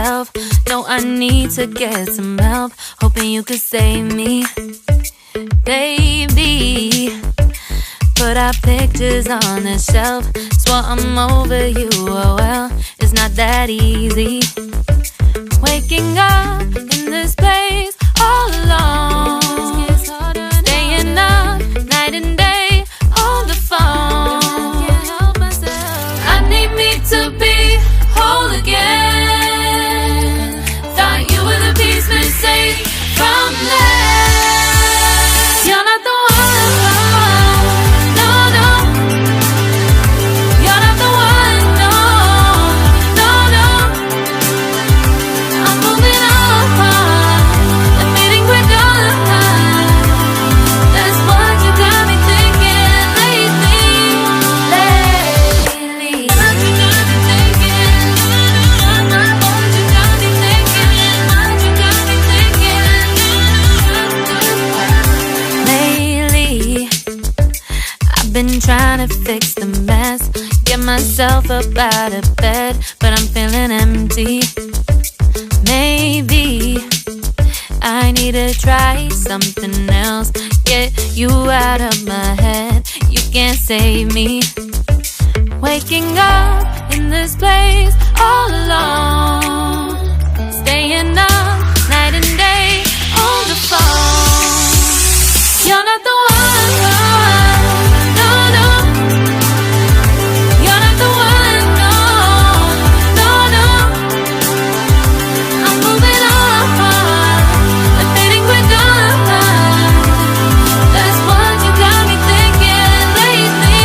myself. No, I need to get some help. Hoping you could save me, baby. Put our pictures on the shelf. Swore I'm over you, oh well, it's not that easy. Waking up in this place all alone, staying up night and day on the phone. I need me to be whole again. Thought you were the piece missing from left. You're not the one, no, no. You're not the one, no, no, no. I'm moving on, admitting we're done. That's what you got me thinking lately. What you got me thinking? What you got me thinking? What you got me thinking? Lately, I've been trying to fix the mess, get myself up out of bed, but I'm feeling empty. Maybe I need to try something else, get you out of my head. You can't save me. Waking up in this place all alone, staying up night and day on the phone. You're not the one, no, no. You're not the one, no, no, no. I'm moving on, admitting we're done. That's what you got me thinking lately.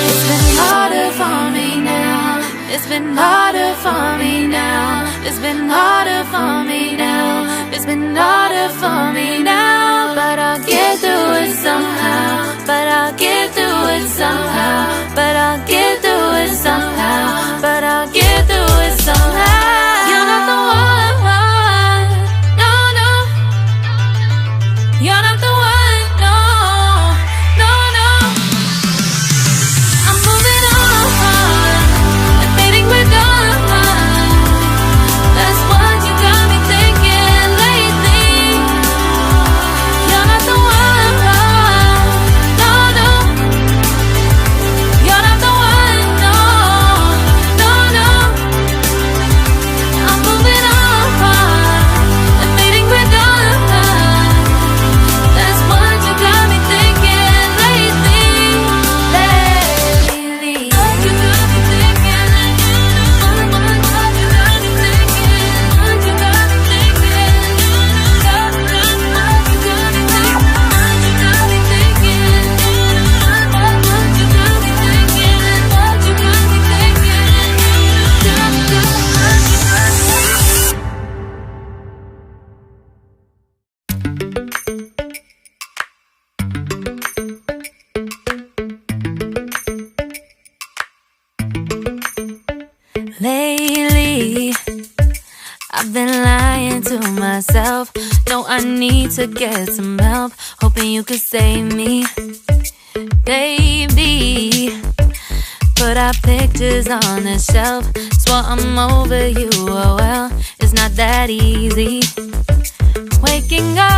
It's been harder for me now. It's been harder for me now. It's been harder for me now. It's been harder for me now. But I'll get through it somehow. But I'll get through it somehow. But I'll get through it somehow. But I'll get through it somehow. You're not the one, no, no. You're not the one, no, no, no. I'm moving on, admitting we're done. That's what you got me thinking lately. You're not the one, no, no. You're not the one, no, no, no. I'm moving on, admitting we're done. That's what you got me thinking lately. What you got me thinking? What you got me thinking? What you got me thinking? What you got me thinking? What you got me thinking? What you got me thinking? What you got me thinking? Lately, I've been lying to myself. No, I need to get some help. Hoping you could save me, baby. Put our pictures on the shelf. Swore I'm over you, oh well, it's not that easy. Waking up